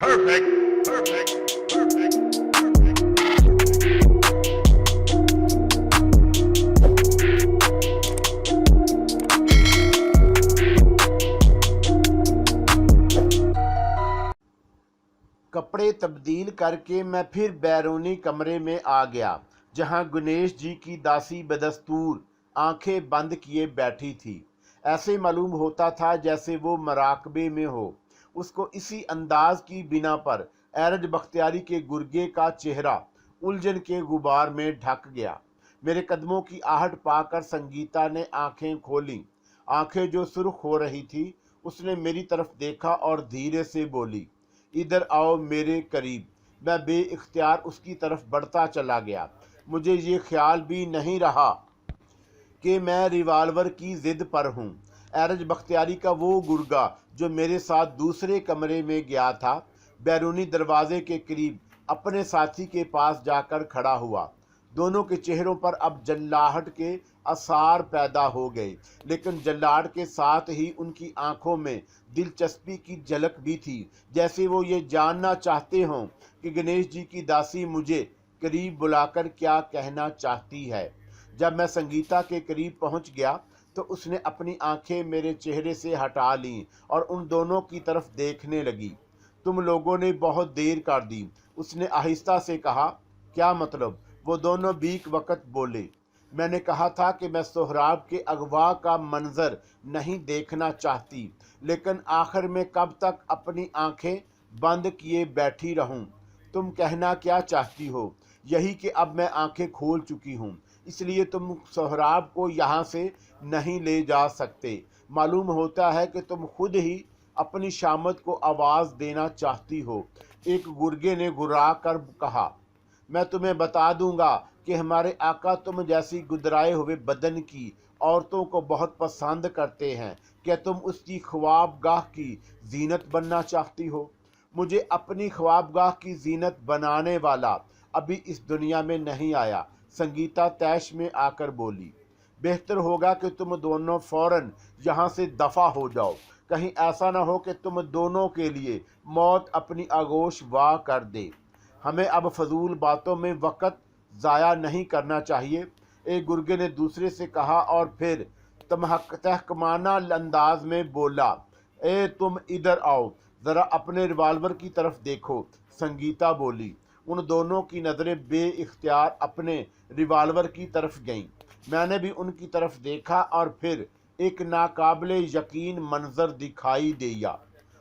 Perfect, perfect, perfect. कपड़े तब्दील करके मैं फिर बैरूनी कमरे में आ गया, जहां गणेश जी की दासी बदस्तूर आंखें बंद किए बैठी थी। ऐसे मालूम होता था जैसे वो मराकबे में हो। उसको इसी अंदाज की बिना पर एरज बख्तियारी के गुर्गे का चेहरा उलझन के गुबार में ढक गया। मेरे कदमों की आहट पाकर संगीता ने आंखें खोली। आंखें जो सुर्ख हो रही थी। उसने मेरी तरफ देखा और धीरे से बोली, इधर आओ मेरे करीब। मैं बेइख्तियार उसकी तरफ बढ़ता चला गया। मुझे ये ख्याल भी नहीं रहा कि मैं रिवाल्वर की जिद पर हूँ। एरज बख्तियारी का वो गुर्गा जो मेरे साथ दूसरे कमरे में गया था, बैरूनी दरवाजे के करीब अपने साथी के पास जाकर खड़ा हुआ। दोनों के चेहरों पर अब जल्लाहट के आसार पैदा हो गए, लेकिन जल्लाहट के साथ ही उनकी आंखों में दिलचस्पी की झलक भी थी, जैसे वो ये जानना चाहते हों कि गणेश जी की दासी मुझे करीब बुलाकर क्या कहना चाहती है। जब मैं संगीता के करीब पहुंच गया तो उसने अपनी आंखें मेरे चेहरे से हटा लीं और उन दोनों की तरफ देखने लगी। तुम लोगों ने बहुत देर कर दी, उसने आहिस्ता से कहा। क्या मतलब? वो दोनों बीक वक्त बोले। मैंने कहा था कि मैं सोहराब के अगवा का मंजर नहीं देखना चाहती, लेकिन आखिर में कब तक अपनी आंखें बंद किए बैठी रहूं? तुम कहना क्या चाहती हो? यही कि अब मैं आंखें खोल चुकी हूं, इसलिए तुम सोहराब को यहाँ से नहीं ले जा सकते। मालूम होता है कि तुम खुद ही अपनी शामत को आवाज़ देना चाहती हो। एक गुर्गे ने गुर्रा कर कहा। मैं तुम्हें बता दूंगा कि हमारे आका तुम जैसी गुदराए हुए बदन की औरतों को बहुत पसंद करते हैं। क्या तुम उसकी ख्वाबगाह की जीनत बनना चाहती हो? मुझे अपनी ख्वाबगाह की जीनत बनाने वाला अभी इस दुनिया में नहीं आया, संगीता तैश में आकर बोली। बेहतर होगा कि तुम दोनों फौरन यहाँ से दफा हो जाओ। कहीं ऐसा ना हो कि तुम दोनों के लिए मौत अपनी आगोश वाह कर दे। हमें अब फजूल बातों में वक़्त ज़ाया नहीं करना चाहिए, एक गुर्गे ने दूसरे से कहा और फिर तहकमाना अंदाज में बोला, ए तुम इधर आओ, ज़रा अपने रिवाल्वर की तरफ देखो। संगीता बोली। उन दोनों की नज़रें बेइख्तियार अपने रिवाल्वर की तरफ गईं। मैंने भी उनकी तरफ देखा और फिर एक नाकाबिले यकीन मंजर दिखाई दिया।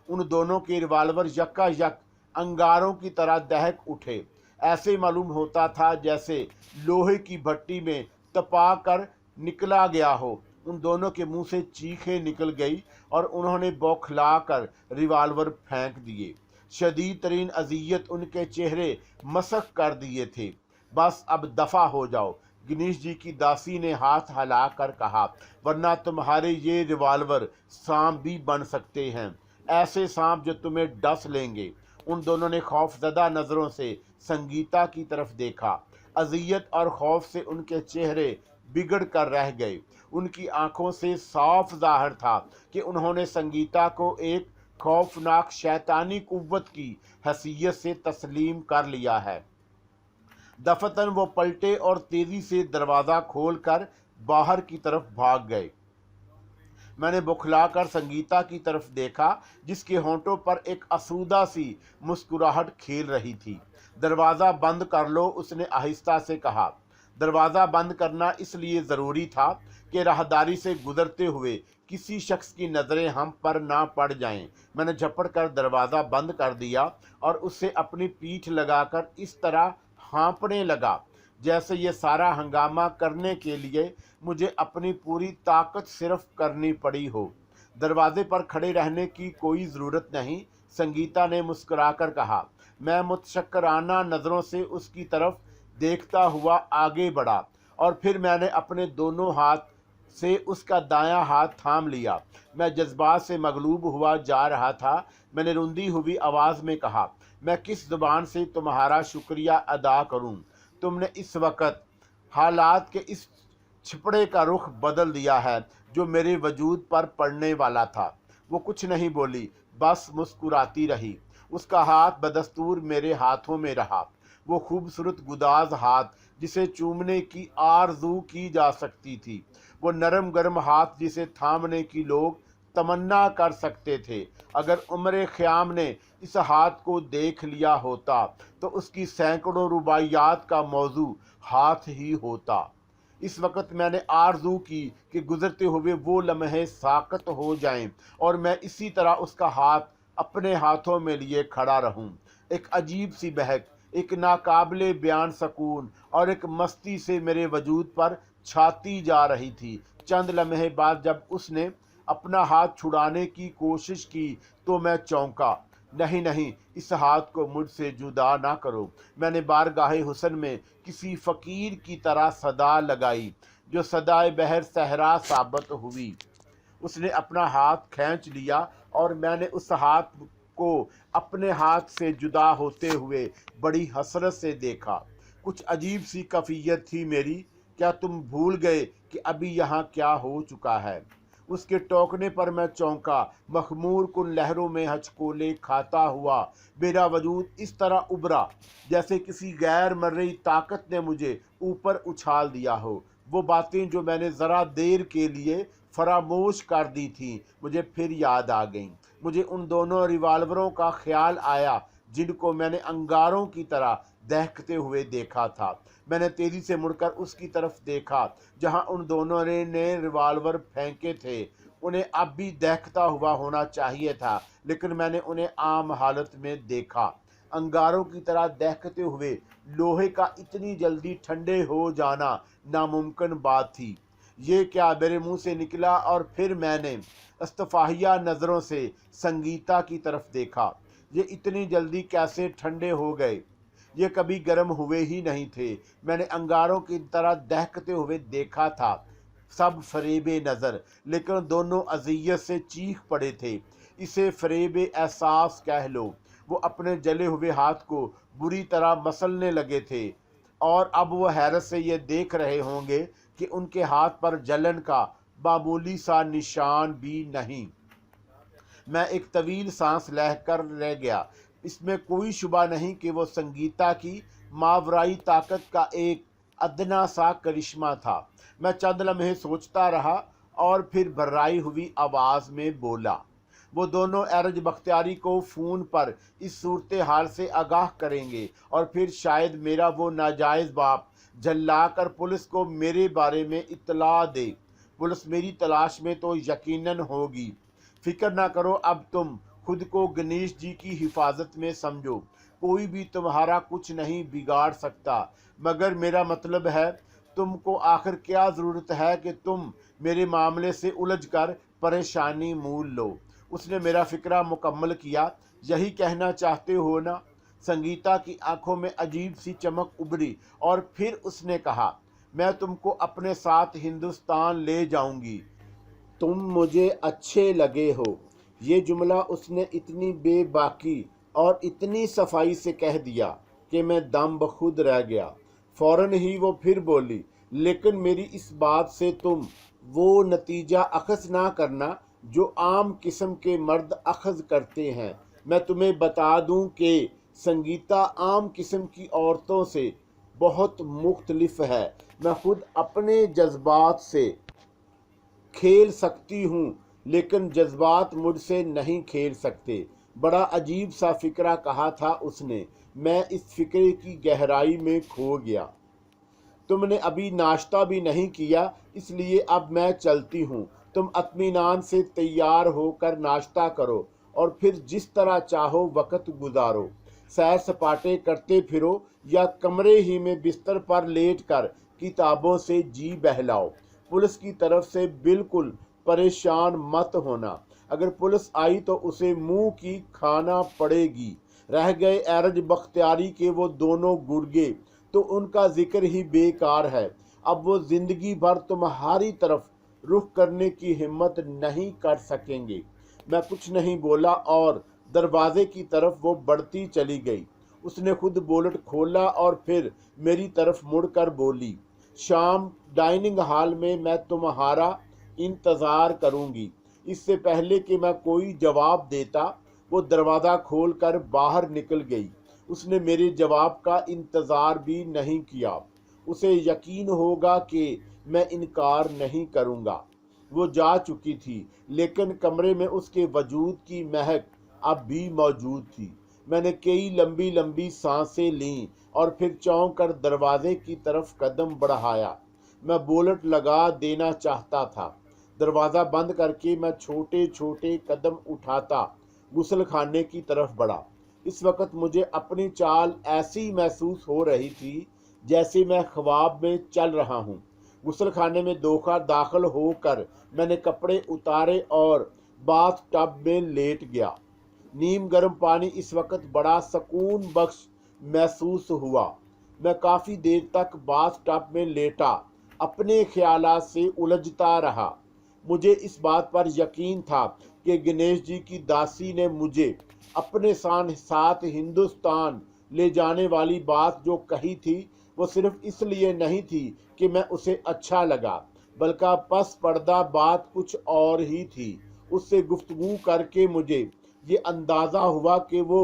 उन दोनों के रिवाल्वर यकायक अंगारों की तरह दहक उठे। ऐसे मालूम होता था जैसे लोहे की भट्टी में तपा कर निकला गया हो। उन दोनों के मुंह से चीखें निकल गई और उन्होंने बौखला कर रिवाल्वर फेंक दिए। शदीद तरीन अजियत उनके चेहरे मसक कर दिए थे। बस अब दफ़ा हो जाओ, गणेश जी की दासी ने हाथ हिलाकर कहा, वरना तुम्हारे ये रिवाल्वर सांप भी बन सकते हैं, ऐसे सांप जो तुम्हें डस लेंगे। उन दोनों ने खौफजदा नज़रों से संगीता की तरफ देखा। अजियत और खौफ से उनके चेहरे बिगड़ कर रह गए। उनकी आंखों से साफ जाहिर था कि उन्होंने संगीता को एक खौफनाक शैतानी कुव्वत की हैसियत से तस्लीम कर लिया है। दफतन वो पलटे और तेजी से दरवाज़ा खोलकर बाहर की तरफ भाग गए। मैंने बुखलाकर संगीता की तरफ देखा, जिसके होंठों पर एक आसूदा सी मुस्कुराहट खेल रही थी। दरवाज़ा बंद कर लो, उसने आहिस्ता से कहा। दरवाज़ा बंद करना इसलिए ज़रूरी था कि राहदारी से गुजरते हुए किसी शख्स की नज़रें हम पर ना पड़ जाएं। मैंने झपट कर दरवाज़ा बंद कर दिया और उससे अपनी पीठ लगाकर इस तरह हाँपने लगा जैसे ये सारा हंगामा करने के लिए मुझे अपनी पूरी ताकत सिर्फ करनी पड़ी हो। दरवाजे पर खड़े रहने की कोई ज़रूरत नहीं, संगीता ने मुस्कुराकर कहा। मैं मुतशक्कराना नज़रों से उसकी तरफ देखता हुआ आगे बढ़ा और फिर मैंने अपने दोनों हाथ से उसका दायां हाथ थाम लिया। मैं जज्बात से मगलूब हुआ जा रहा था। मैंने रुंधी हुई आवाज़ में कहा, मैं किस ज़ुबान से तुम्हारा शुक्रिया अदा करूं? तुमने इस वक्त हालात के इस छिपड़े का रुख बदल दिया है जो मेरे वजूद पर पड़ने वाला था। वो कुछ नहीं बोली, बस मुस्कुराती रही। اس کا ہاتھ بدستور میرے ہاتھوں میں رہا، وہ خوبصورت گداز ہاتھ جسے چومنے کی آرزو کی جا سکتی تھی، وہ نرم گرم ہاتھ جسے تھامنے کی لوگ تمنا کر سکتے تھے۔ اگر عمر خیام نے اس ہاتھ کو دیکھ لیا ہوتا تو اس کی سینکڑوں رباعیات کا موضوع ہاتھ ہی ہوتا۔ اس وقت میں نے آرزو کی کہ گزرتے ہوئے وہ لمحے ساقط ہو جائیں اور میں اسی طرح اس کا ہاتھ اپنے ہاتھوں میں لیے کھڑا رہوں۔ ایک عجیب سی بہک، ایک ناقابل بیان سکون اور ایک مستی سے میرے وجود پر چھاتی جا رہی تھی۔ چند لمحے بعد جب اس نے اپنا ہاتھ چھڑانے کی کوشش کی تو میں چونکا۔ نہیں نہیں، اس ہاتھ کو مجھ سے جدا نہ کرو، میں نے بارگاہ حسن میں کسی فقیر کی طرح صدا لگائی جو صدائے بحر صحرا ثابت ہوئی۔ اس نے اپنا ہاتھ کھینچ لیا اور میں نے اس ہاتھ کو اپنے ہاتھ سے جدا ہوتے ہوئے بڑی حسرت سے دیکھا۔ کچھ عجیب سی کیفیت تھی میری، کیا تم بھول گئے کہ ابھی یہاں کیا ہو چکا ہے؟ اس کے ٹوکنے پر میں چونکا، مخمور کن لہروں میں ہچکولے کھاتا ہوا میرا وجود اس طرح ابھرا جیسے کسی غیر مرئی طاقت نے مجھے اوپر اچھال دیا ہو۔ وہ باتیں جو میں نے ذرا دیر کے لیے فراموش کر دی تھیں مجھے پھر یاد آ گئیں۔ مجھے ان دونوں ریوالوروں کا خیال آیا جن کو میں نے انگاروں کی طرح دہکتے ہوئے دیکھا تھا۔ میں نے تیزی سے مڑ کر اس کی طرف دیکھا جہاں ان دونوں نے ریوالور پھینکے تھے۔ انہیں اب بھی دہکتا ہوا ہونا چاہیے تھا، لیکن میں نے انہیں عام حالت میں دیکھا۔ انگاروں کی طرح دہکتے ہوئے لوہے کا اتنی جلدی ٹھنڈے ہو جانا ناممکن بات تھی۔ یہ کیا میرے منہ سے نکلا، اور پھر میں نے استفاہیہ نظروں سے سنگیتا کی طرف دیکھا۔ یہ اتنی جلدی کیسے ٹھنڈے ہو گئے؟ یہ کبھی گرم ہوئے ہی نہیں تھے۔ میں نے انگاروں کی طرح دہکتے ہوئے دیکھا تھا۔ سب فریب نظر، لیکن دونوں اذیت سے چیخ پڑے تھے۔ اسے فریب احساس کہہ لو۔ وہ اپنے جلے ہوئے ہاتھ کو بری طرح مسلنے لگے تھے، اور اب وہ حیرت سے یہ دیکھ رہے ہوں گے کہ ان کے ہاتھ پر جلن کا معمولی سا نشان بھی نہیں۔ میں ایک طویل سانس لے کر رہ گیا۔ اس میں کوئی شبہ نہیں کہ وہ سنگیتا کی ماورائی طاقت کا ایک ادنا سا کرشمہ تھا۔ میں چند لمحے سوچتا رہا اور پھر بھرائی ہوئی آواز میں بولا، وہ دونوں ایرج بختیاری کو فون پر اس صورتحال سے آگاہ کریں گے، اور پھر شاید میرا وہ ناجائز باپ جھلا کر پولیس کو میرے بارے میں اطلاع دے۔ پولیس میری تلاش میں تو یقیناً ہوگی۔ فکر نہ کرو، اب تم خود کو گنیش جی کی حفاظت میں سمجھو، کوئی بھی تمہارا کچھ نہیں بگاڑ سکتا۔ مگر میرا مطلب ہے، تم کو آخر کیا ضرورت ہے کہ تم میرے معاملے سے الجھ کر پریشانی مول لو؟ اس نے میرا فکرہ مکمل کیا۔ یہی کہنا چاہتے ہو نا؟ سنگیتا کی آنکھوں میں عجیب سی چمک ابھری، اور پھر اس نے کہا، میں تم کو اپنے ساتھ ہندوستان لے جاؤں گی، تم مجھے اچھے لگے ہو۔ یہ جملہ اس نے اتنی بے باکی اور اتنی صفائی سے کہہ دیا کہ میں دم بخود رہ گیا۔ فوراً ہی وہ پھر بولی، لیکن میری اس بات سے تم وہ نتیجہ اخذ نہ کرنا جو عام قسم کے مرد اخذ کرتے ہیں۔ میں تمہیں بتا دوں کہ سنگیتا عام قسم کی عورتوں سے بہت مختلف ہے۔ میں خود اپنے جذبات سے کھیل سکتی ہوں، لیکن جذبات مجھ سے نہیں کھیل سکتے۔ بڑا عجیب سا فکرہ کہا تھا اس نے۔ میں اس فکرے کی گہرائی میں کھو گیا۔ تم نے ابھی ناشتہ بھی نہیں کیا، اس لیے اب میں چلتی ہوں۔ تم اطمینان سے تیار ہو کر ناشتہ کرو اور پھر جس طرح چاہو وقت گزارو، سیر سپاٹے کرتے پھرو یا کمرے ہی میں بستر پر لیٹ کر کتابوں سے جی بہلاؤ۔ پولیس کی طرف سے بالکل پریشان مت ہونا، اگر پولیس آئی تو اسے منہ کی کھانا پڑے گی۔ رہ گئے ایرج بختیاری کے وہ دونوں گرگے تو ان کا ذکر ہی بیکار ہے۔ اب وہ زندگی بھر تمہاری طرف رخ کرنے کی ہمت نہیں کر سکیں گے۔ میں کچھ نہیں بولا اور دروازے کی طرف وہ بڑھتی چلی گئی۔ اس نے خود بولٹ کھولا اور پھر میری طرف مڑ کر بولی، شام ڈائننگ ہال میں میں تمہارا انتظار کروں گی۔ اس سے پہلے کہ میں کوئی جواب دیتا وہ دروازہ کھول کر باہر نکل گئی۔ اس نے میرے جواب کا انتظار بھی نہیں کیا۔ اسے یقین ہوگا کہ میں انکار نہیں کروں گا۔ وہ جا چکی تھی، لیکن کمرے میں اس کے وجود کی مہک اب بھی موجود تھی۔ میں نے کئی لمبی لمبی سانسیں لیں اور پھر چونک کر دروازے کی طرف قدم بڑھایا۔ میں بولٹ لگا دینا چاہتا تھا۔ دروازہ بند کر کے میں چھوٹے چھوٹے قدم اٹھاتا غسل خانے کی طرف بڑھا۔ اس وقت مجھے اپنی چال ایسی محسوس ہو رہی تھی جیسے میں خواب میں چل رہا ہوں۔ غسل خانے میں داخل ہو کر میں نے کپڑے اتارے اور باتھ ٹب میں لیٹ گیا۔ نیم گرم پانی اس وقت بڑا سکون بخش محسوس ہوا۔ میں کافی دیر تک باتھ ٹب میں لیٹا اپنے خیالات سے الجھتا رہا۔ مجھے اس بات پر یقین تھا کہ گنیش جی کی داسی نے مجھے اپنے ساتھ ہندوستان لے جانے والی بات جو کہی تھی وہ صرف اس لیے نہیں تھی کہ میں اسے اچھا لگا، بلکہ پس پردہ بات کچھ اور ہی تھی۔ اس سے گفتگو کر کے مجھے یہ اندازہ ہوا کہ وہ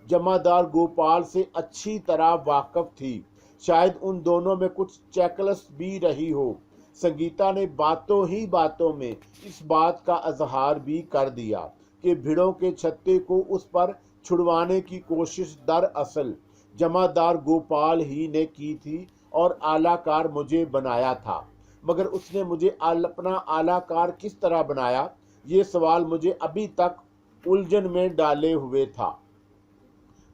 جمعدار گوپال سے اچھی طرح واقف تھی۔ شاید ان دونوں میں کچھ چیکلس بھی رہی ہو۔ سنگیتا نے باتوں ہی باتوں میں اس بات کا اظہار بھی کر دیا کہ بھیڑوں کے چھتے کو اس پر چھڑوانے کی کوشش دراصل جمعدار گوپال ہی نے کی تھی اور اعلی کار مجھے بنایا تھا۔ مگر اس نے مجھے اپنا اعلی کار کس طرح بنایا، یہ سوال مجھے ابھی تک الجھن میں ڈالے ہوئے تھا۔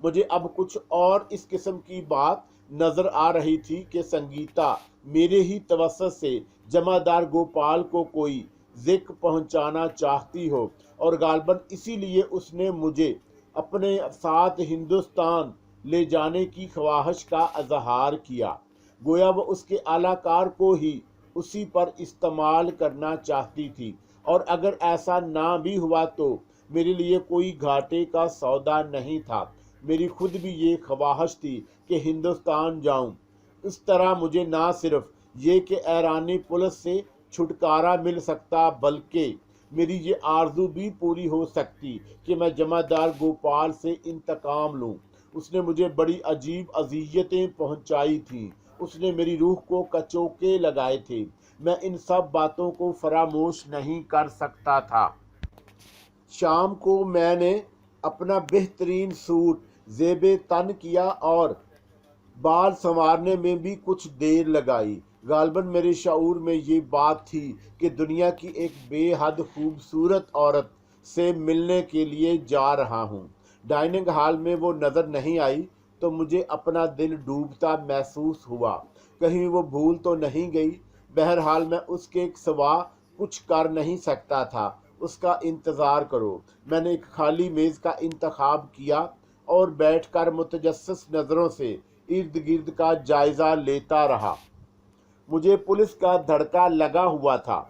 مجھے اب کچھ اور اس قسم کی بات نظر آ رہی تھی کہ سنگیتا میرے ہی توسط سے جمعدار گوپال کو کوئی ذکر پہنچانا چاہتی ہو، اور غالباً اسی لیے اس نے مجھے اپنے ساتھ ہندوستان لے جانے کی خواہش کا اظہار کیا، گویا وہ اس کے اعلی کار کو ہی اسی پر استعمال کرنا چاہتی تھی۔ اور اگر ایسا نہ بھی ہوا تو میرے لیے کوئی گھاٹے کا سودا نہیں تھا۔ میری خود بھی یہ خواہش تھی کہ ہندوستان جاؤں۔ اس طرح مجھے نہ صرف یہ کہ ایرانی پولیس سے چھٹکارا مل سکتا، بلکہ میری یہ آرزو بھی پوری ہو سکتی کہ میں جمعدار گوپال سے انتقام لوں۔ اس نے مجھے بڑی عجیب اذیتیں پہنچائی تھیں، اس نے میری روح کو کچوکے لگائے تھے۔ میں ان سب باتوں کو فراموش نہیں کر سکتا تھا۔ شام کو میں نے اپنا بہترین سوٹ زیب تن کیا اور بال سنوارنے میں بھی کچھ دیر لگائی۔ غالباً میرے شعور میں یہ بات تھی کہ دنیا کی ایک بے حد خوبصورت عورت سے ملنے کے لیے جا رہا ہوں۔ ڈائننگ ہال میں وہ نظر نہیں آئی تو مجھے اپنا دل ڈوبتا محسوس ہوا۔ کہیں وہ بھول تو نہیں گئی؟ بہرحال میں اس کے سوا کچھ کر نہیں سکتا تھا۔ اس کا انتظار کرو۔ میں نے ایک خالی میز کا انتخاب کیا اور بیٹھ کر متجسس نظروں سے ارد گرد کا جائزہ لیتا رہا۔ مجھے پولیس کا دھڑکا لگا ہوا تھا۔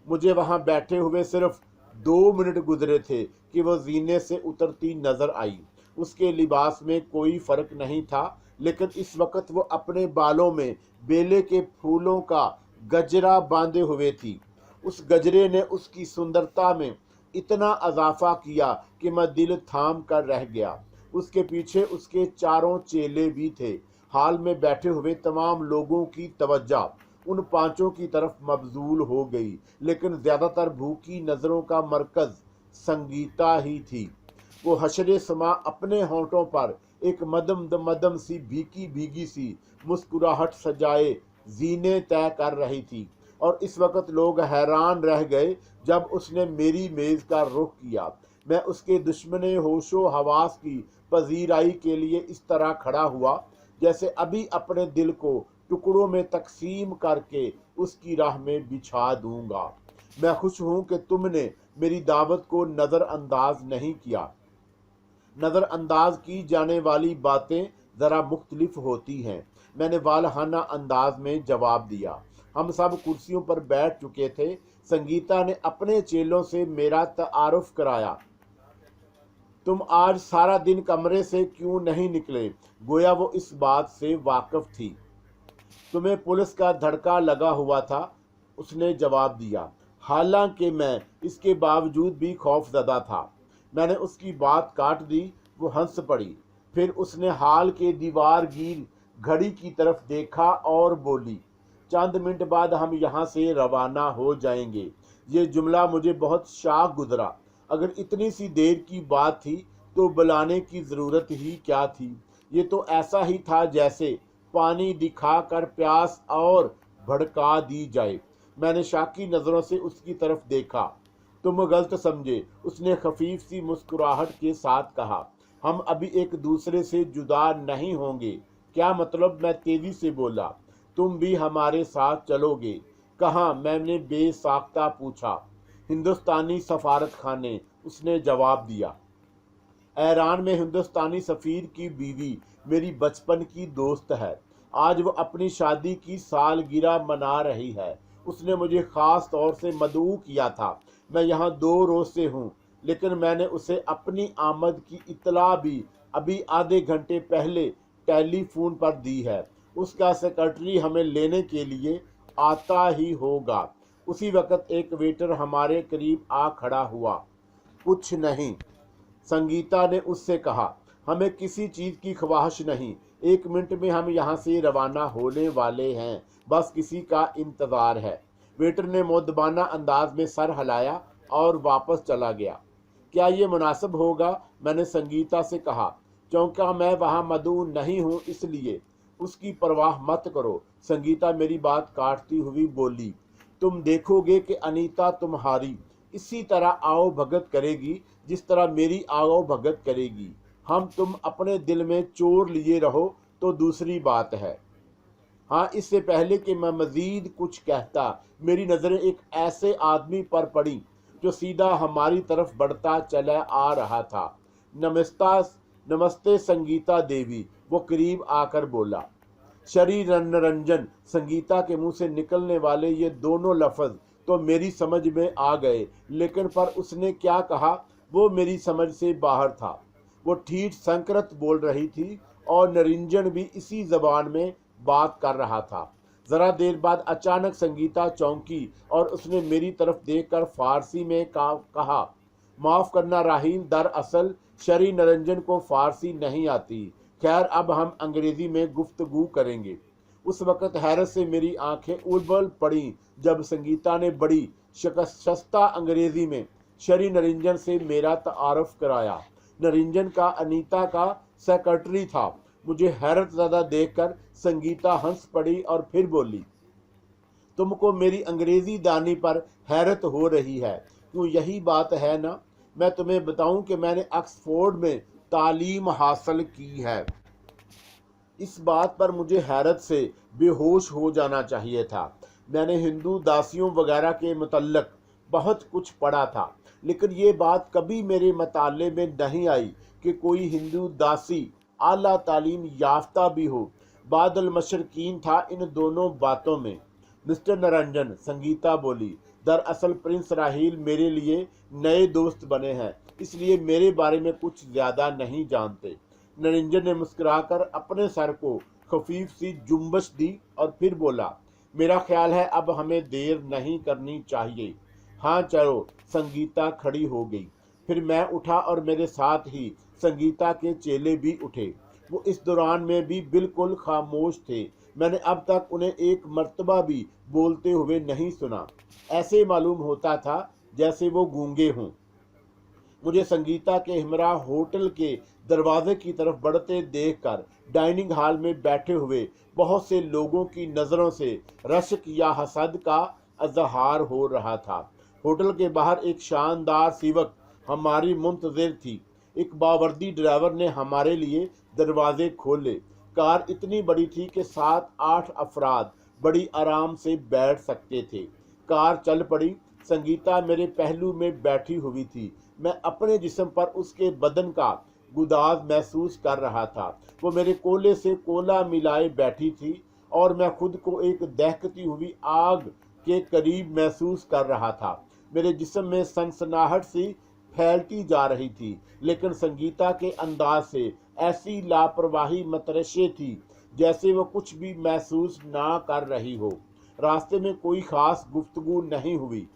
مجھے وہاں بیٹھے ہوئے صرف 2 منٹ گزرے تھے کہ وہ زینے سے اترتی نظر آئی۔ اس کے لباس میں کوئی فرق نہیں تھا، لیکن اس وقت وہ اپنے بالوں میں بیلے کے پھولوں کا گجرا باندھے ہوئے تھی۔ اس گجرے نے اس کی سندرتا میں اتنا اضافہ کیا کہ میں دل تھام کر رہ گیا۔ اس کے پیچھے اس کے 4 چیلے بھی تھے۔ ہال میں بیٹھے ہوئے تمام لوگوں کی توجہ ان 5 کی طرف مبذول ہو گئی، لیکن زیادہ تر بھوکی نظروں کا مرکز سنگیتا ہی تھی۔ وہ حشر سما اپنے ہونٹوں پر ایک مدم سی بھیگی سی مسکراہٹ سجائے زینے طے کر رہی تھی، اور اس وقت لوگ حیران رہ گئے جب اس نے میری میز کا رخ کیا۔ میں اس کے دشمن ہوش و حواس کی پذیرائی کے لیے اس طرح کھڑا ہوا جیسے ابھی اپنے دل کو ٹکڑوں میں تقسیم کر کے اس کی راہ میں بچھا دوں گا۔ میں خوش ہوں کہ تم نے میری دعوت کو نظر انداز نہیں کیا۔ نظر انداز کی جانے والی باتیں ذرا مختلف ہوتی ہیں، میں نے والہانہ انداز میں جواب دیا۔ ہم سب کرسیوں پر بیٹھ چکے تھے۔ سنگیتا نے اپنے چیلوں سے میرا تعارف کرایا۔ تم آج سارا دن کمرے سے کیوں نہیں نکلے؟ گویا وہ اس بات سے واقف تھی۔ تمہیں پولیس کا دھڑکا لگا ہوا تھا، اس نے جواب دیا، حالانکہ میں اس کے باوجود بھی خوف زدہ تھا۔ मैंने उसकी बात काट दी। वो हंस पड़ी। फिर उसने हाल के दीवार गिर घड़ी की तरफ देखा और बोली, चंद मिनट बाद हम यहाँ से रवाना हो जाएंगे। ये जुमला मुझे बहुत शाख गुजरा। अगर इतनी सी देर की बात थी तो बुलाने की ज़रूरत ही क्या थी। ये तो ऐसा ही था जैसे पानी दिखाकर प्यास और भड़का दी जाए। मैंने शाकी नज़रों से उसकी तरफ देखा। तुम गलत समझे, उसने खफीफ सी मुस्कुराहट के साथ कहा। हम अभी एक दूसरे से जुदा नहीं होंगे। क्या मतलब? मैं तेजी से बोला। तुम भी हमारे साथ चलोगे? कहाँ? मैंने बेसाख्ता पूछा। हिंदुस्तानी सफारत खाने, उसने जवाब दिया। ईरान में हिंदुस्तानी सफ़ीर की बीवी मेरी बचपन की दोस्त है। आज वो अपनी शादी की सालगिरह मना रही है। उसने मुझे ख़ास तौर से मदऊ किया था। मैं यहाँ 2 रोज़ से हूँ, लेकिन मैंने उसे अपनी आमद की इत्तला भी अभी आधे घंटे पहले टेलीफोन पर दी है। उसका सेक्रेटरी हमें लेने के लिए आता ही होगा। उसी वक्त एक वेटर हमारे करीब आ खड़ा हुआ। कुछ नहीं, संगीता ने उससे कहा, हमें किसी चीज़ की ख्वाहिश नहीं। 1 मिनट में हम यहाँ से रवाना होने वाले हैं। बस किसी का इंतज़ार है। वेटर ने मुअद्दबाना अंदाज में सर हिलाया और वापस चला गया। क्या ये मुनासिब होगा? मैंने संगीता से कहा। चौंका मैं वहाँ मदऊ नहीं हूँ, इसलिए उसकी परवाह मत करो। संगीता मेरी बात काटती हुई बोली, तुम देखोगे कि अनीता तुम्हारी इसी तरह आओ भगत करेगी जिस तरह मेरी आओ भगत करेगी। हम तुम अपने दिल में चोर लिए रहो तो दूसरी बात है। हाँ, इससे पहले कि मैं मजीद कुछ कहता, मेरी नज़रें एक ऐसे आदमी पर पड़ी जो सीधा हमारी तरफ बढ़ता चला आ रहा था। नमस्ते संगीता देवी, वो करीब आकर बोला। शरी रंजन, संगीता के मुंह से निकलने वाले ये दोनों लफ्ज़ तो मेरी समझ में आ गए, लेकिन पर उसने क्या कहा वो मेरी समझ से बाहर था। वो ठीठ संकृत बोल रही थी और नरिंजन भी इसी जबान में बात कर रहा था। ज़रा देर बाद अचानक संगीता चौंकी और उसने मेरी तरफ देखकर फारसी में कहा, माफ़ करना राहील, दरअसल शरी नरिंजन को फारसी नहीं आती। खैर, अब हम अंग्रेज़ी में गुफ्तगू करेंगे। उस वक़्त हैरत से मेरी आंखें उबल पड़ीं जब संगीता ने बड़ी शस्ता अंग्रेज़ी में शरी नरिंजन से मेरा तारुफ कराया। नरिंजन का अनीता का सेक्रेटरी था। मुझे हैरत ज़्यादा देखकर संगीता हंस पड़ी और फिर बोली, तुमको मेरी अंग्रेज़ी दानी पर हैरत हो रही है, क्यों? यही बात है ना? मैं तुम्हें बताऊं कि मैंने ऑक्सफोर्ड में तालीम हासिल की है। इस बात पर मुझे हैरत से बेहोश हो जाना चाहिए था। मैंने हिंदू दासियों वगैरह के मुतल्लक बहुत कुछ पढ़ा था, लेकिन ये बात कभी मेरे मताले में नहीं आई कि कोई हिंदू दासी आला तालीम याफ्ता भी हो। बादल मशरकीन था इन दोनों बातों में। मिस्टर नरंजन, संगीता बोली, दरअसल प्रिंस राहील मेरे लिए नए दोस्त बने हैं, इसलिए मेरे बारे में कुछ ज़्यादा नहीं जानते। नरिंजन ने मुस्कुराकर अपने सर को खफीफ सी जुम्बश दी और फिर बोला, मेरा ख्याल है अब हमें देर नहीं करनी चाहिए। हाँ चलो। संगीता खड़ी हो गई। फिर मैं उठा और मेरे साथ ही संगीता के चेले भी उठे। वो इस दौरान में भी बिल्कुल खामोश थे। मैंने अब तक उन्हें एक मर्तबा भी बोलते हुए नहीं सुना। ऐसे मालूम होता था जैसे वो गूंगे हों। मुझे संगीता के हमरा होटल के दरवाजे की तरफ बढ़ते देखकर डाइनिंग हॉल में बैठे हुए बहुत से लोगों की नज़रों से रश्क या हसद का इजहार हो रहा था। होटल के बाहर एक शानदार सिवक हमारी मुंतज़िर थी। एक बावर्दी ड्राइवर ने हमारे लिए दरवाजे खोले। कार इतनी बड़ी थी कि 7-8 अफराद बड़ी आराम से बैठ सकते थे। कार चल पड़ी। संगीता मेरे पहलू में बैठी हुई थी। मैं अपने जिस्म पर उसके बदन का गुदाज महसूस कर रहा था। वो मेरे कोले से कोला मिलाए बैठी थी और मैं खुद को एक दहकती हुई आग के करीब महसूस कर रहा था। मेरे जिस्म में सनसनाहट सी फैलती जा रही थी, लेकिन संगीता के अंदाज से ऐसी लापरवाही मतरशे थी जैसे वो कुछ भी महसूस ना कर रही हो। रास्ते में कोई खास गुफ्तगू नहीं हुई।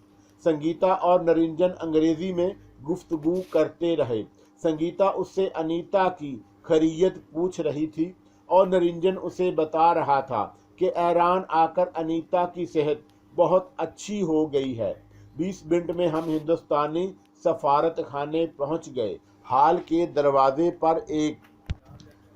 संगीता और नरिंजन अंग्रेजी में गुफ्तगू करते रहे। संगीता उससे अनीता की खैरियत पूछ रही थी और नरिंजन उसे बता रहा था कि ईरान आकर अनीता की सेहत बहुत अच्छी हो गई है। 20 मिनट में हम हिंदुस्तानी सफारत खाने पहुंच गए। हाल के दरवाजे पर एक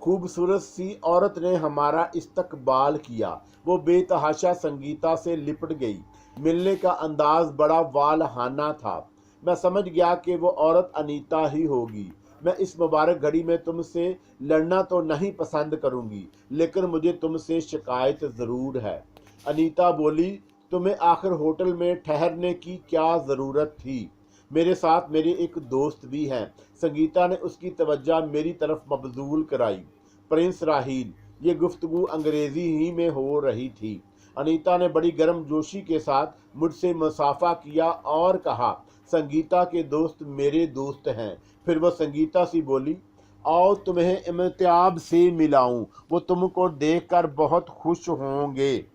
खूबसूरत सी औरत ने हमारा इस्तकबाल किया। वो बेतहाशा संगीता से लिपट गई। मिलने का अंदाज बड़ा वालहाना था। मैं समझ गया कि वो औरत अनीता ही होगी। मैं इस मुबारक घड़ी में तुमसे लड़ना तो नहीं पसंद करूंगी, लेकिन मुझे तुमसे शिकायत ज़रूर है। अनीता बोली, तुम्हें आखिर होटल में ठहरने की क्या ज़रूरत थी? मेरे साथ मेरे एक दोस्त भी हैं। संगीता ने उसकी तवज्जो मेरी तरफ मबजूल कराई। प्रिंस राहील। ये गुफ्तगू अंग्रेजी ही में हो रही थी। अनीता ने बड़ी गर्मजोशी के साथ मुझसे मुसाफा किया और कहा, संगीता के दोस्त मेरे दोस्त हैं। फिर वो संगीता सी बोली, आओ तुम्हें इम्तियाब से मिलाऊं, वो तुमको देखकर बहुत खुश होंगे।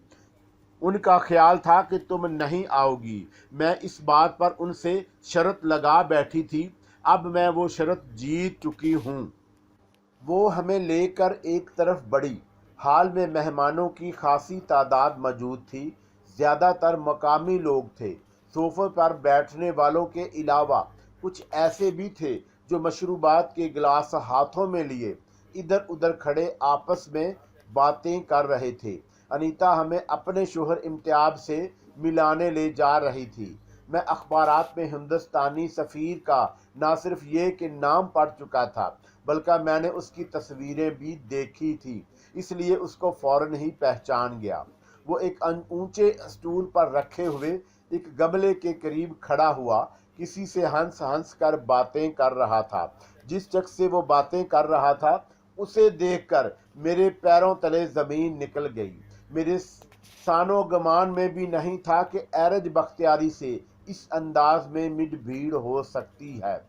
उनका ख्याल था कि तुम नहीं आओगी। मैं इस बात पर उनसे शर्त लगा बैठी थी। अब मैं वो शर्त जीत चुकी हूँ। वो हमें लेकर एक तरफ बढ़ी। हाल में मेहमानों की खासी तादाद मौजूद थी। ज़्यादातर मकामी लोग थे। सोफे पर बैठने वालों के अलावा कुछ ऐसे भी थे जो मशरूबात के गिलास हाथों में लिए इधर उधर खड़े आपस में बातें कर रहे थे। अनीता हमें अपने शोहर इम्तियाब से मिलाने ले जा रही थी। मैं अखबारात में हिंदुस्तानी सफ़ीर का ना सिर्फ ये कि नाम पढ़ चुका था, बल्कि मैंने उसकी तस्वीरें भी देखी थी, इसलिए उसको फौरन ही पहचान गया। वो एक ऊंचे स्टूल पर रखे हुए एक गमले के करीब खड़ा हुआ किसी से हंस हंस कर बातें कर रहा था। जिस शख्स से वो बातें कर रहा था उसे देखकर मेरे पैरों तले ज़मीन निकल गई। मेरे सानो गमान में भी नहीं था कि एरज बख्तियारी से इस अंदाज में मिड भीड़ हो सकती है।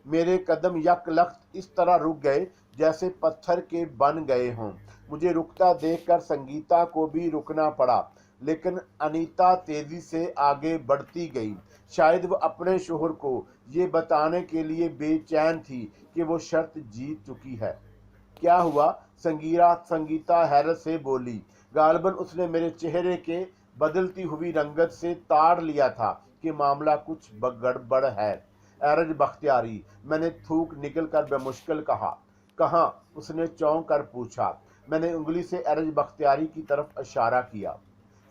मेरे कदम यकलख्त इस तरह रुक गए जैसे पत्थर के बन गए हों। मुझे रुकता देखकर संगीता को भी रुकना पड़ा, लेकिन अनीता तेजी से आगे बढ़ती गई। शायद वो अपने शोहर को ये बताने के लिए बेचैन थी कि वो शर्त जीत चुकी है। क्या हुआ? संगीता हैरत से बोली। गालिबन उसने मेरे चेहरे के बदलती हुई रंगत से ताड़ लिया था कि मामला कुछ गड़बड़ है। एरज बख्तियारी, मैंने थूक निकल कर बेमुश्किल कहा। कहाँ? उसने चौंक कर पूछा। मैंने उंगली से एरज बख्तियारी की तरफ इशारा किया।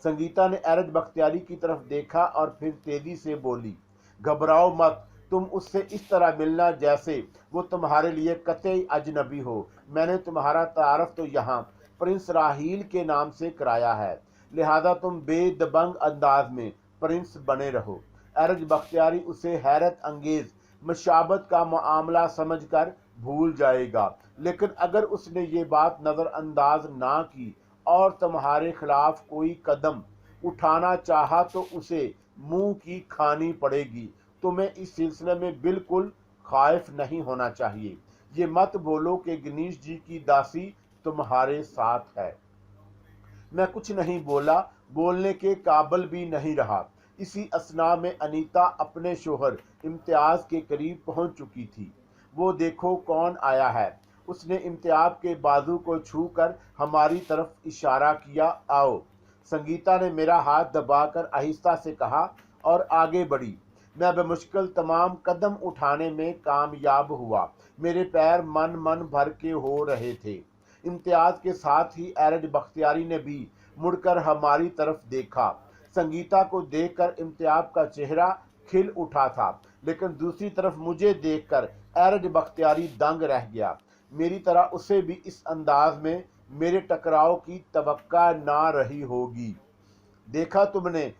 संगीता ने एरज बख्तियारी की तरफ देखा और फिर तेजी से बोली, घबराओ मत, तुम उससे इस तरह मिलना जैसे वो तुम्हारे लिए कतई अजनबी हो। मैंने तुम्हारा तारफ तो यहाँ प्रिंस राहील के नाम से कराया है, लिहाजा तुम बेदबंग अंदाज में प्रिंस बने रहो। एरज बख्तियारी उसे हैरत अंगेज मशाबत का मामला समझकर भूल जाएगा, लेकिन अगर उसने ये बात नज़रअंदाज ना की और तुम्हारे खिलाफ कोई कदम उठाना चाहा तो उसे मुंह की खानी पड़ेगी। तुम्हें इस सिलसिले में बिल्कुल खाइफ नहीं होना चाहिए। ये मत बोलो कि गणेश जी की दासी तुम्हारे साथ है। मैं कुछ नहीं बोला, बोलने के काबिल भी नहीं रहा। इसी असना में अनीता अपने शोहर इम्तियाज के करीब पहुंच चुकी थी। वो देखो कौन आया है। उसने इम्तियाज के बाजू को छूकर हमारी तरफ इशारा किया, आओ। संगीता ने मेरा हाथ दबाकर आहिस्ता से कहा और आगे बढ़ी। मैं बेमुश्किल तमाम कदम उठाने में कामयाब हुआ। मेरे पैर मन मन भर के हो रहे थे। इम्तियाज के साथ ही एरज बख्तियारी ने भी मुड़कर हमारी तरफ देखा। संगीता को देखकर इम्तियाज का चेहरा खिल उठा था, लेकिन दूसरी तरफ मुझे देखकर एरज बख्तियारी दंग रह गया। मेरी तरह उसे भी इस अंदाज में मेरे टकराव की तवक्का ना रही होगी। देखा तुमने?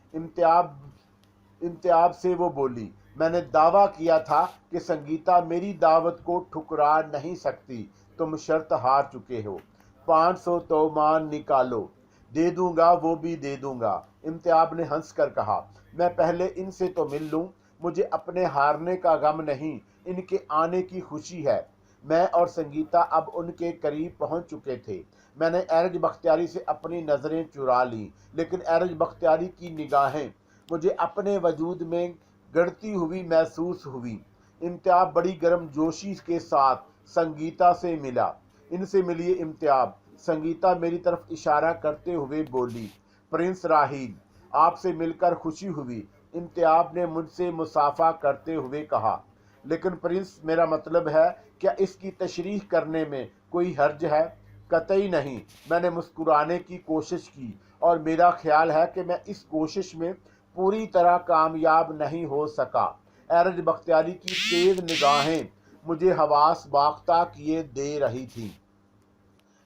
इम्तियाज से वो बोली। मैंने दावा किया था कि संगीता मेरी दावत को ठुकरा नहीं सकती। तुम शर्त हार चुके हो। 500 तो मान निकालो। दे दूंगा, वो भी दे दूंगा। इम्तियाज ने हंस कर कहा, मैं पहले इनसे तो मिल लूं। मुझे अपने हारने का गम नहीं, इनके आने की खुशी है। मैं और संगीता अब उनके करीब पहुंच चुके थे। मैंने एरज बख्तियारी से अपनी नज़रें चुरा ली, लेकिन एरज बख्तियारी की निगाहें मुझे अपने वजूद में गड़ती हुई महसूस हुई। इम्तियाब बड़ी गर्म जोशी के साथ संगीता से मिला। इनसे मिलिए इम्तियाब। संगीता मेरी तरफ इशारा करते हुए बोली, प्रिंस राहील, आपसे मिलकर खुशी हुई। इम्तियाब ने मुझसे मुसाफा करते हुए कहा, लेकिन प्रिंस, मेरा मतलब है, क्या इसकी तशरीह करने में कोई हर्ज है? कतई नहीं। मैंने मुस्कुराने की कोशिश की और मेरा ख्याल है कि मैं इस कोशिश में पूरी तरह कामयाब नहीं हो सका। एरज बख्तियारी की तेज निगाहें मुझे हवास बाख्ता किए दे रही थीं।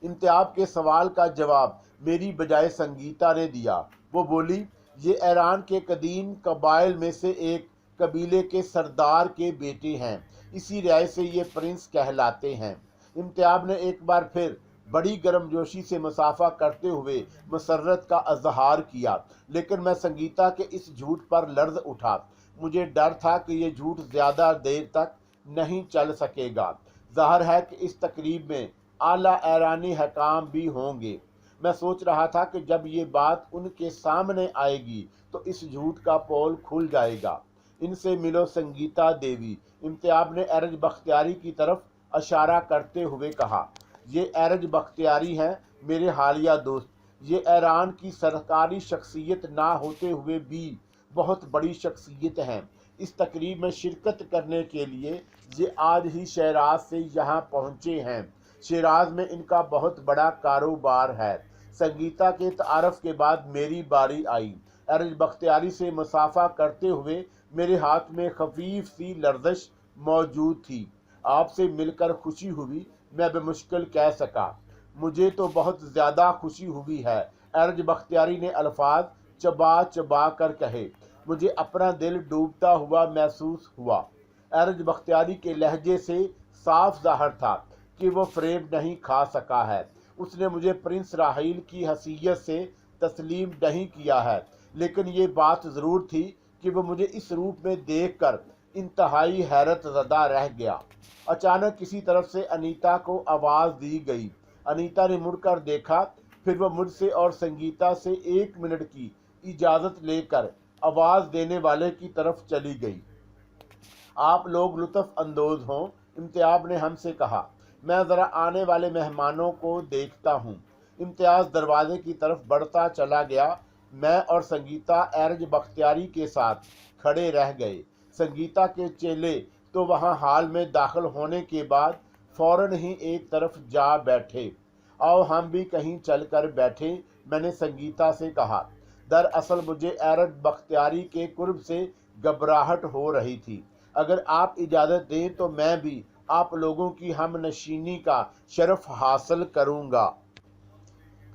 इम्तियाब के सवाल का जवाब मेरी बजाय संगीता ने दिया। वो बोली, ये ईरान के कदीम कबाइल में से एक कबीले के सरदार के बेटे हैं, इसी राय से ये प्रिंस कहलाते हैं। इम्तियाब ने एक बार फिर बड़ी गर्मजोशी से मुसाफा करते हुए मसर्रत का इजहार किया, लेकिन मैं संगीता के इस झूठ पर लर्ज उठा। मुझे डर था कि ये झूठ ज़्यादा देर तक नहीं चल सकेगा। ज़ाहिर है कि इस तकरीब में आला ईरानी हकाम भी होंगे। मैं सोच रहा था कि जब ये बात उनके सामने आएगी तो इस झूठ का पोल खुल जाएगा। इनसे मिलो संगीता देवी। इम्तियाब ने एरज बख्तियारी की तरफ इशारा करते हुए कहा, ये एरज बख्तियारी हैं, मेरे हालिया दोस्त। ये ईरान की सरकारी शख्सियत ना होते हुए भी बहुत बड़ी शख्सियत हैं। इस तकरीब में शिरकत करने के लिए ये आज ही शहराज से यहाँ पहुँचे हैं। शिराज में इनका बहुत बड़ा कारोबार है। संगीता के तारफ़ के बाद मेरी बारी आई। एरज बख्तियारी से मुसाफा करते हुए मेरे हाथ में खफीफ सी लर्जिश मौजूद थी। आपसे मिलकर खुशी हुई, मैं बेमुश्किल कह सका। मुझे तो बहुत ज़्यादा खुशी हुई है, एरज बख्तियारी ने अल्फाज चबा चबा कर कहे। मुझे अपना दिल डूबता हुआ महसूस हुआ। एरज बख्तियारी के लहजे से साफ ज़ाहिर था कि वो फ्रेब नहीं खा सका है। उसने मुझे प्रिंस राहील की हैसियत से तस्लीम नहीं किया है, लेकिन ये बात ज़रूर थी कि वो मुझे इस रूप में देखकर इंतहाई हैरत ज़दा रह गया। अचानक किसी तरफ से अनीता को आवाज़ दी गई। अनीता ने मुड़कर देखा, फिर वह मुझसे और संगीता से 1 मिनट की इजाज़त लेकर आवाज़ देने वाले की तरफ चली गई। आप लोग लुत्फ़ अंदोज़ हों, इम्तियाब ने हमसे कहा। मैं ज़रा आने वाले मेहमानों को देखता हूँ। इम्तियाज़ दरवाजे की तरफ बढ़ता चला गया। मैं और संगीता एरज बख्तियारी के साथ खड़े रह गए। संगीता के चेले तो वहाँ हाल में दाखिल होने के बाद फ़ौरन ही एक तरफ जा बैठे। आओ हम भी कहीं चल कर बैठे, मैंने संगीता से कहा। दरअसल मुझे एरज बख्तियारी के कुर्ब से घबराहट हो रही थी। अगर आप इजाज़त दें तो मैं भी आप लोगों की हमनशीनी का शरफ हासिल करूँगा।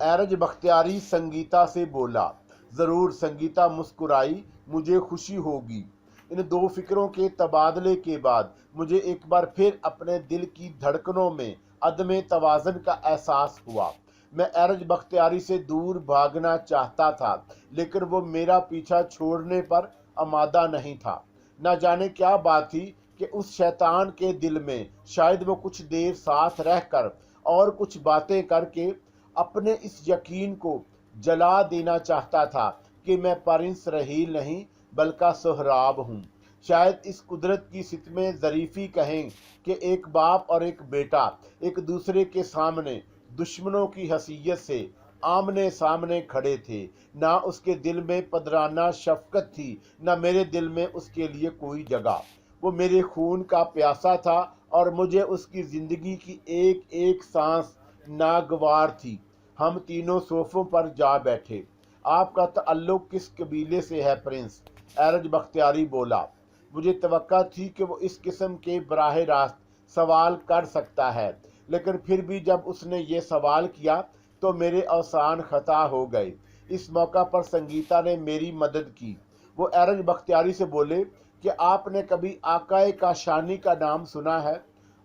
एरज बख्तियारी संगीता से बोला। ज़रूर, संगीता मुस्कुराई, मुझे खुशी होगी। इन दो फिक्रों के तबादले के बाद मुझे एक बार फिर अपने दिल की धड़कनों में अदम तवाज़न का एहसास हुआ। मैं एरज बख्तियारी से दूर भागना चाहता था, लेकिन वो मेरा पीछा छोड़ने पर आमादा नहीं था। न जाने क्या बात थी कि उस शैतान के दिल में शायद वो कुछ देर साथ रहकर और कुछ बातें करके अपने इस यकीन को जला देना चाहता था कि मैं प्रिंस राहील नहीं बल्कि सोहराब हूँ। शायद इस कुदरत की सितमे ज़रीफ़ी कहें कि एक बाप और एक बेटा एक दूसरे के सामने दुश्मनों की हैसियत से आमने सामने खड़े थे। ना उसके दिल में पदराना शफ़क़त थी, ना मेरे दिल में उसके लिए कोई जगह। वो मेरे खून का प्यासा था और मुझे उसकी ज़िंदगी की एक एक सांस नागवार थी। हम तीनों सोफ़ों पर जा बैठे। आपका ताल्लुक़ किस कबीले से है प्रिंस? एरज बख्तियारी बोला। मुझे तवक्का थी कि वो इस किस्म के बराह रास्त सवाल कर सकता है, लेकिन फिर भी जब उसने ये सवाल किया तो मेरे औसान ख़ता हो गए। इस मौका पर संगीता ने मेरी मदद की। वो एरज बख्तियारी से बोले कि आपने कभी आकाए काशानी का नाम सुना है?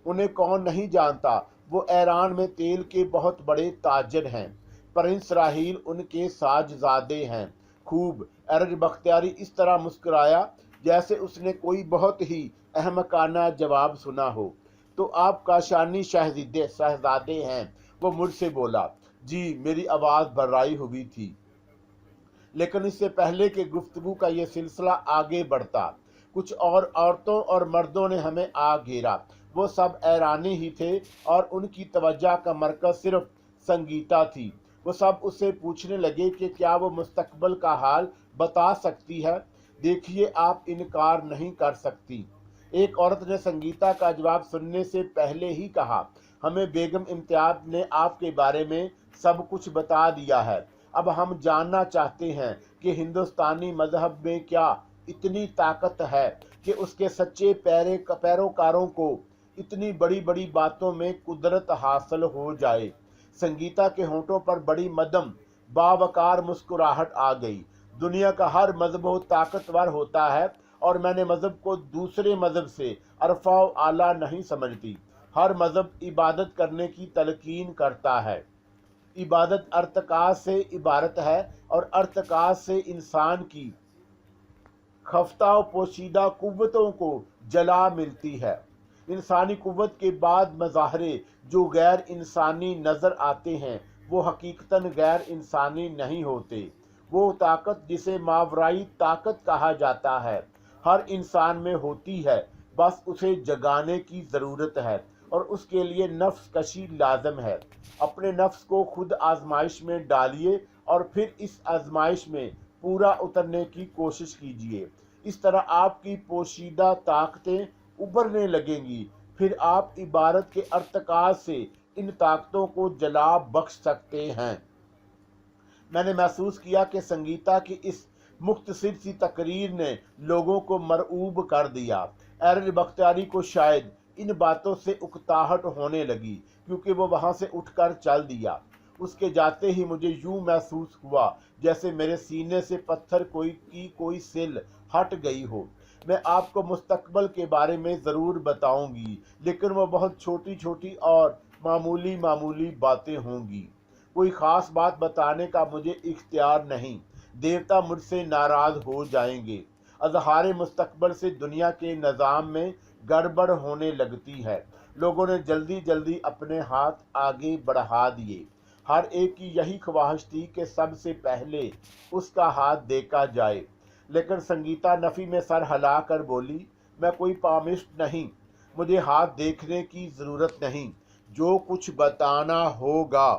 उन्हें कौन नहीं जानता। वो ईरान में तेल के बहुत बड़े ताजर हैं। प्रिंस राहील उनके साजजादे हैं। खूब। एरज बख्तियारी इस तरह मुस्कुराया जैसे उसने कोई बहुत ही अहमकाना जवाब सुना हो। तो आप काशानी शहजादे हैं? वो मुझसे बोला। जी, मेरी आवाज़ भर्राई हुई थी। लेकिन इससे पहले कि गुफ्तगू का ये सिलसिला आगे बढ़ता, کچھ اور عورتوں اور مردوں نے ہمیں آ گھیرا۔ وہ سب ایرانی ہی تھے اور ان کی توجہ کا مرکز صرف سنگیتا تھی۔ وہ سب اس سے پوچھنے لگے کہ کیا وہ مستقبل کا حال بتا سکتی ہے۔ دیکھیے، آپ انکار نہیں کر سکتی۔ ایک عورت نے سنگیتا کا جواب سننے سے پہلے ہی کہا، ہمیں بیگم امتیاز نے آپ کے بارے میں سب کچھ بتا دیا ہے۔ اب ہم جاننا چاہتے ہیں کہ ہندوستانی مذہب میں کیا اتنی طاقت ہے کہ اس کے سچے پیروکاروں کو اتنی بڑی بڑی باتوں میں قدرت حاصل ہو جائے۔ سنگیتا کے ہونٹوں پر بڑی مدم باوقار مسکراہٹ آ گئی۔ دنیا کا ہر مذہب بہت طاقتور ہوتا ہے اور میں نے مذہب کو دوسرے مذہب سے ارفع و اعلیٰ نہیں سمجھتی۔ ہر مذہب عبادت کرنے کی تلقین کرتا ہے۔ عبادت ارتکاز سے عبارت ہے اور ارتکاز سے انسان کی خفتہ و پوشیدہ قوتوں کو جلا ملتی ہے۔ انسانی قوت کے بعد مظاہرے جو غیر انسانی نظر آتے ہیں وہ حقیقتاً غیر انسانی نہیں ہوتے۔ وہ طاقت جسے ماورائی طاقت کہا جاتا ہے ہر انسان میں ہوتی ہے، بس اسے جگانے کی ضرورت ہے اور اس کے لیے نفس کشی لازم ہے۔ اپنے نفس کو خود آزمائش میں ڈالیے اور پھر اس آزمائش میں پورا اترنے کی کوشش کیجیے۔ اس طرح آپ کی پوشیدہ طاقتیں ابھرنے لگیں گی، پھر آپ عبادت کے ارتکاز سے ان طاقتوں کو جلا بخش سکتے ہیں۔ میں نے محسوس کیا کہ سنگیتا کی اس مختصر سی تقریر نے لوگوں کو مرعوب کر دیا۔ ایرج بختیاری کو شاید ان باتوں سے اکتاہٹ ہونے لگی کیونکہ وہ وہاں سے اٹھ کر چل دیا۔ اس کے جاتے ہی مجھے یوں محسوس ہوا جیسے میرے سینے سے پتھر کی کوئی سل ہٹ گئی ہو۔ میں آپ کو مستقبل کے بارے میں ضرور بتاؤں گی، لیکن وہ بہت چھوٹی چھوٹی اور معمولی باتیں ہوں گی۔ کوئی خاص بات بتانے کا مجھے اختیار نہیں، دیوتا مجھ سے ناراض ہو جائیں گے۔ اظہار مستقبل سے دنیا کے نظام میں گڑبڑ ہونے لگتی ہے۔ لوگوں نے جلدی اپنے ہاتھ آگے بڑھا دیے۔ ہر ایک کی یہی خواہش تھی کہ سب سے پہلے اس کا ہاتھ دیکھا جائے، لیکن سنگیتا نفی میں سر ہلا کر بولی، میں کوئی پامسٹ نہیں، مجھے ہاتھ دیکھنے کی ضرورت نہیں، جو کچھ بتانا ہوگا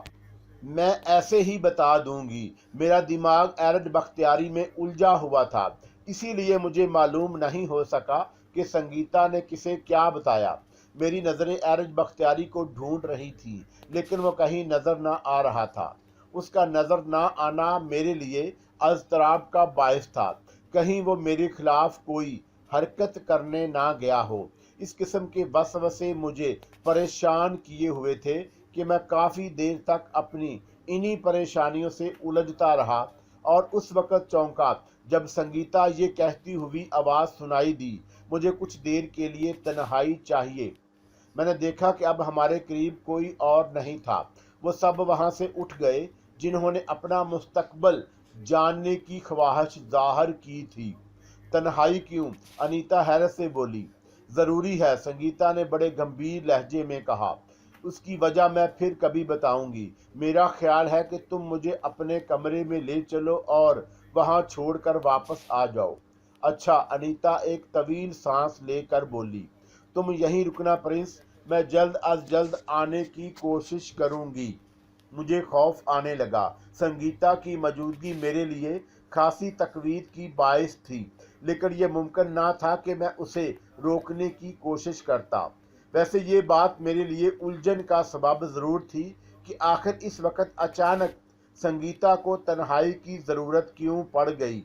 میں ایسے ہی بتا دوں گی۔ میرا دماغ ایرج بختیاری میں الجھا ہوا تھا، اسی لیے مجھے معلوم نہیں ہو سکا کہ سنگیتا نے کسے کیا بتایا۔ میری نظریں ایرج بختیاری کو ڈھونڈ رہی تھی، لیکن وہ کہیں نظر نہ آ رہا تھا۔ اس کا نظر نہ آنا میرے لیے اضطراب کا باعث تھا، کہیں وہ میرے خلاف کوئی حرکت کرنے نہ گیا ہو۔ اس قسم کے وسوسے مجھے پریشان کیے ہوئے تھے کہ میں کافی دیر تک اپنی انہی پریشانیوں سے الجھتا رہا اور اس وقت چونکا جب سنگیتا یہ کہتی ہوئی آواز سنائی دی، مجھے کچھ دیر کے لیے تنہائی چاہیے۔ میں نے دیکھا کہ اب ہمارے قریب کوئی اور نہیں تھا۔ وہ سب وہاں سے اٹھ گئے جنہوں نے اپنا مستقبل جاننے کی خواہش ظاہر کی تھی۔ تنہائی کیوں؟ انیتا حیرت سے بولی۔ ضروری ہے، سنگیتا نے بڑے گمبھیر لہجے میں کہا۔ اس کی وجہ میں پھر کبھی بتاؤں گی۔ میرا خیال ہے کہ تم مجھے اپنے کمرے میں لے چلو اور وہاں چھوڑ کر واپس آ جاؤ۔ اچھا، انیتا ایک طویل سانس لے کر بولی۔ تم یہیں رکنا پرنس، میں جلد از جلد آنے کی کوشش کروں گی۔ مجھے خوف آنے لگا۔ سنگیتا کی موجودگی میرے لیے خاصی تقویت کی باعث تھی، لیکن یہ ممکن نہ تھا کہ میں اسے روکنے کی کوشش کرتا۔ ویسے یہ بات میرے لیے الجھن کا سبب ضرور تھی کہ آخر اس وقت اچانک سنگیتا کو تنہائی کی ضرورت کیوں پڑ گئی۔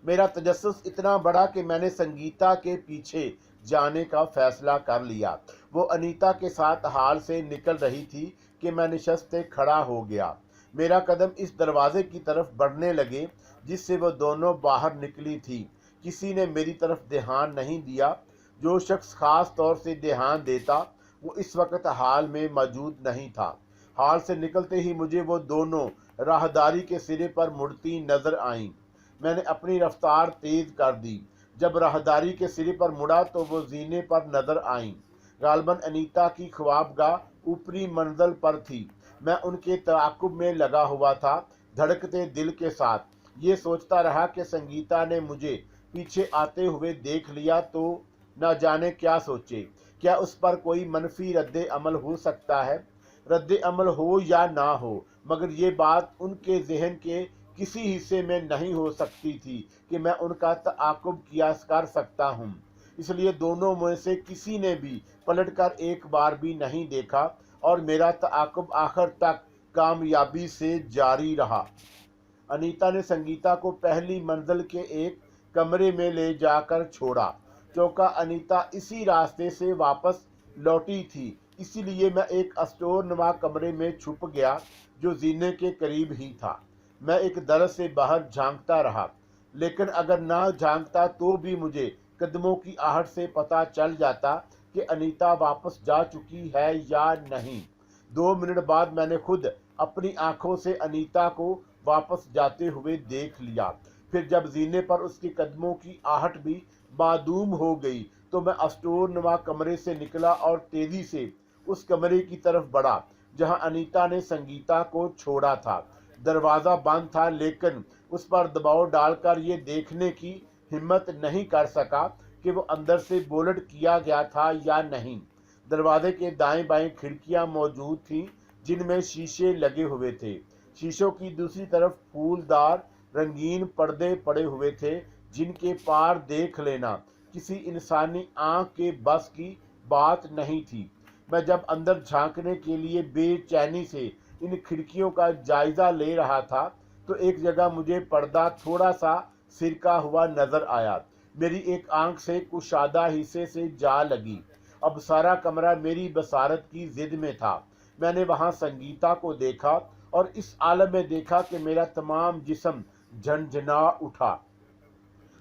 میرا تجسس اتنا بڑا کہ میں نے سنگیتا کے پیچھے جانے کا فیصلہ کر لیا۔ وہ انیتا کے ساتھ ہال سے نکل رہی تھی کہ میں نشستے کھڑا ہو گیا۔ میرا قدم اس دروازے کی طرف بڑھنے لگے جس سے وہ دونوں باہر نکلی تھی۔ کسی نے میری طرف دھیان نہیں دیا۔ جو شخص خاص طور سے دھیان دیتا وہ اس وقت ہال میں موجود نہیں تھا۔ ہال سے نکلتے ہی مجھے وہ دونوں راہداری کے سرے پر مڑتی نظر آئیں۔ میں نے اپنی رفتار تیز کر دی۔ جب راہداری کے سرے پر مڑا تو وہ زینے پر نظر آئیں۔ غالباً انیتا کی خوابگاہ اوپری منزل پر تھی۔ میں ان کے تعاقب میں لگا ہوا تھا، دھڑکتے دل کے ساتھ۔ یہ سوچتا رہا کہ سنگیتا نے مجھے पीछे आते हुए देख लिया तो न जाने क्या सोचे। क्या उस पर कोई मनफी रद्द अमल हो सकता है? रद्द अमल हो या ना हो, मगर ये बात उनके जहन के किसी हिस्से में नहीं हो सकती थी कि मैं उनका तआक़ुब किया कर सकता हूँ। इसलिए दोनों में से किसी ने भी पलटकर एक बार भी नहीं देखा और मेरा तआक़ुब आखिर तक कामयाबी से जारी रहा। अनीता ने संगीता को पहली मंजिल के एक कमरे में ले जाकर छोड़ा। चौका अनीता इसी रास्ते से वापस लौटी थी, इसीलिए मैं एक स्टोर नुमा कमरे में छुप गया जो जीने के करीब ही था। मैं एक दरज से बाहर झांकता रहा, लेकिन अगर ना झांकता तो भी मुझे कदमों की आहट से पता चल जाता कि अनीता वापस जा चुकी है या नहीं। 2 मिनट बाद मैंने खुद अपनी आंखों से अनीता को वापस जाते हुए देख लिया। फिर जब जीने पर उसके कदमों की आहट भी मादूम हो गई तो मैं स्टोर नुमा कमरे से निकला और तेजी से उस कमरे की तरफ बढ़ा जहां अनीता ने संगीता को छोड़ा था। दरवाज़ा बंद था, लेकिन उस पर दबाव डालकर ये देखने की हिम्मत नहीं कर सका कि वो अंदर से बोल्ट किया गया था या नहीं। दरवाजे के दाएं बाएं खिड़कियां मौजूद थीं जिनमें शीशे लगे हुए थे। शीशों की दूसरी तरफ फूलदार रंगीन पर्दे पड़े हुए थे जिनके पार देख लेना किसी इंसानी आंख के बस की बात नहीं थी। मैं जब अंदर झांकने के लिए बेचैनी से इन खिड़कियों का जायजा ले रहा था तो एक जगह मुझे पर्दा थोड़ा सा सिरका हुआ नजर आया। मेरी एक आंख से कुशादा हिस्से से जा लगी। अब सारा कमरा मेरी बसारत की जिद में था। मैंने वहां संगीता को देखा और इस आलम में देखा कि मेरा तमाम जिस्म झंझना उठा।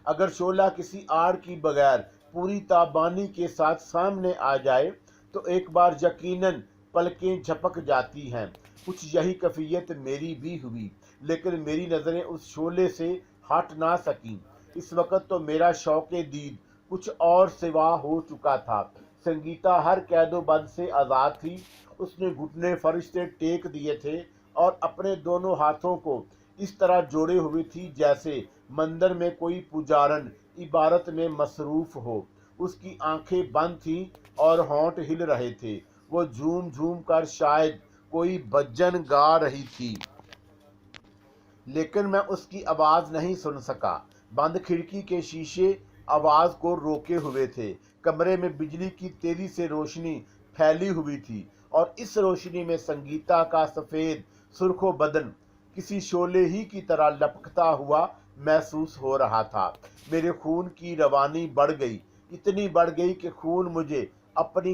अगर शोला किसी आड़ की बगैर पूरी ताबानी के साथ सामने आ जाए तो एक बार यकीनन पलकें झपक जाती हैं। कुछ यही कैफियत मेरी भी हुई, लेकिन मेरी नज़रें उस शोले से हट ना सकीं। इस वक्त तो मेरा शौक़े दीद कुछ और सिवा हो चुका था। संगीता हर कैदोबंद से आज़ाद थी। उसने घुटने फर्श से टेक दिए थे और अपने दोनों हाथों को इस तरह जोड़े हुए थी जैसे मंदिर में कोई पुजारन इबारत में मसरूफ हो। उसकी आंखें बंद थीं और होंठ हिल रहे थे। वो झूम झूम कर शायद कोई भजन गा रही थी, लेकिन मैं उसकी आवाज़ नहीं सुन सका। बंद खिड़की के शीशे आवाज़ को रोके हुए थे। कमरे में बिजली की तेजी से रोशनी फैली हुई थी और इस रोशनी में संगीता का सफ़ेद सुर्खो बदन किसी शोले ही की तरह लपकता हुआ महसूस हो रहा था। मेरे खून की रवानी बढ़ गई, इतनी बढ़ गई कि खून मुझे अपनी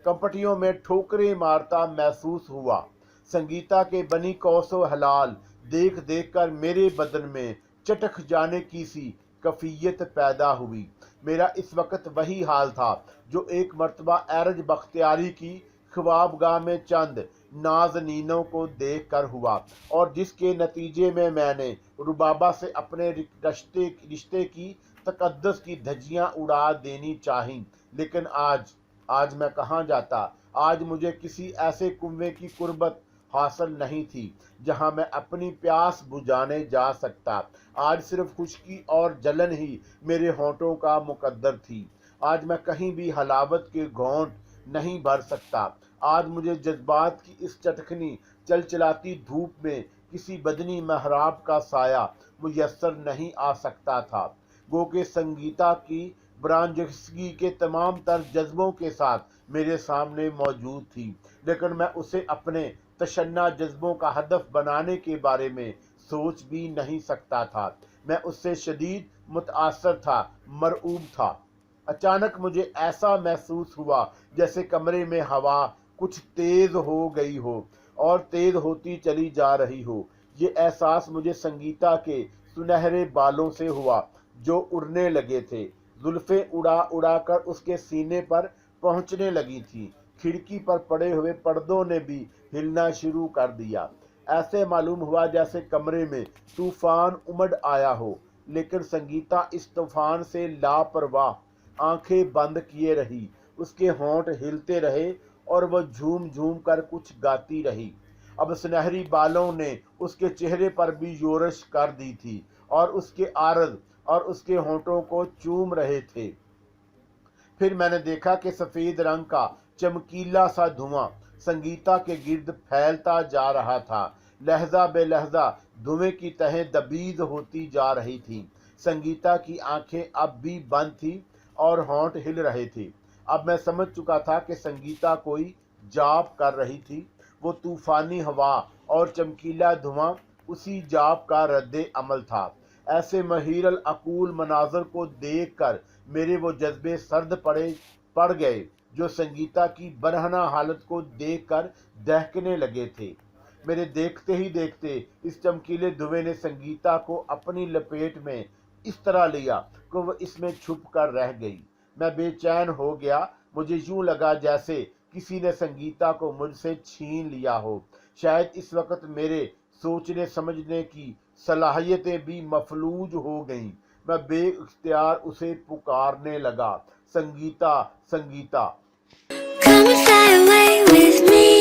कंपटियों में ठोकरें मारता महसूस हुआ। संगीता के बनी कौसो हलाल देख देख कर मेरे बदन में चटक जाने की सी कफियत पैदा हुई। मेरा इस वक्त वही हाल था जो एक मर्तबा एरज बख्तियारी की ख्वाबगाह में चंद नाज़नीनों को देख कर हुआ और जिसके नतीजे में मैंने रुबाबा से अपने रिश्ते की तकद्दस की धज्जियां उड़ा देनी चाहीं। लेकिन आज मैं कहाँ जाता। आज मुझे किसी ऐसे कुएं की कुर्बत हासिल नहीं थी जहां मैं अपनी प्यास बुझाने जा सकता। आज सिर्फ खुश्की और जलन ही मेरे होंठों का मुकद्दर थी। आज मैं कहीं भी हलावत के घोंट नहीं भर सकता। आज मुझे जज्बात की इस चटखनी चलचलाती धूप में किसी बदनी महराब का साया मुयस्सर नहीं आ सकता था। गो के संगीता की बरांजगी के तमाम तर जज्बों के साथ मेरे सामने मौजूद थी, लेकिन मैं उसे अपने तशन्ना जज्बों का हदफ बनाने के बारे में सोच भी नहीं सकता था। मैं उससे शदीद मुतासर था, मरऊब था। अचानक मुझे ऐसा महसूस हुआ जैसे कमरे में हवा कुछ तेज हो गई हो और तेज होती चली जा रही हो। ये एहसास मुझे संगीता के सुनहरे बालों से हुआ जो उड़ने लगे थे। जुल्फें उड़ा उड़ा कर उसके सीने पर पहुंचने लगी थी। खिड़की पर पड़े हुए पर्दों ने भी हिलना शुरू कर दिया। ऐसे मालूम हुआ जैसे कमरे में तूफान उमड़ आया हो, लेकिन संगीता इस तूफान से लापरवाह आंखें बंद किए रही। उसके होंठ हिलते रहे और वह झूम झूम कर कुछ गाती रही। अब सुनहरी बालों ने उसके चेहरे पर भी योरश कर दी थी और उसके आरज़ اور اس کے ہونٹوں کو چوم رہے تھے۔ پھر میں نے دیکھا کہ سفید رنگ کا چمکیلا سا دھواں سنگیتا کے گرد پھیلتا جا رہا تھا۔ لہجہ بے لہجہ دھویں کی تہیں دبیز ہوتی جا رہی تھیں۔ سنگیتا کی آنکھیں اب بھی بند تھیں اور ہونٹ ہل رہے تھے۔ اب میں سمجھ چکا تھا کہ سنگیتا کوئی جاپ کر رہی تھی۔ وہ طوفانی ہوا اور چمکیلا دھواں اسی جاپ کا رد عمل تھا۔ ایسے محیر العقول مناظر کو دیکھ کر میرے وہ جذبے سرد پڑ گئے جو سنگیتا کی برہنہ حالت کو دیکھ کر دہکنے لگے تھے۔ میرے دیکھتے ہی دیکھتے اس چمکیلے دھویں نے سنگیتا کو اپنی لپیٹ میں اس طرح لیا کہ وہ اس میں چھپ کر رہ گئی۔ میں بے چین ہو گیا۔ مجھے یوں لگا جیسے کسی نے سنگیتا کو مجھ سے چھین لیا ہو۔ شاید اس وقت میرے سوچنے سمجھنے کی صلاحیتیں بھی مفلوج ہو گئیں۔ میں بے اختیار اسے پکارنے لگا، Sangita, Sangita. Come and fly away with me.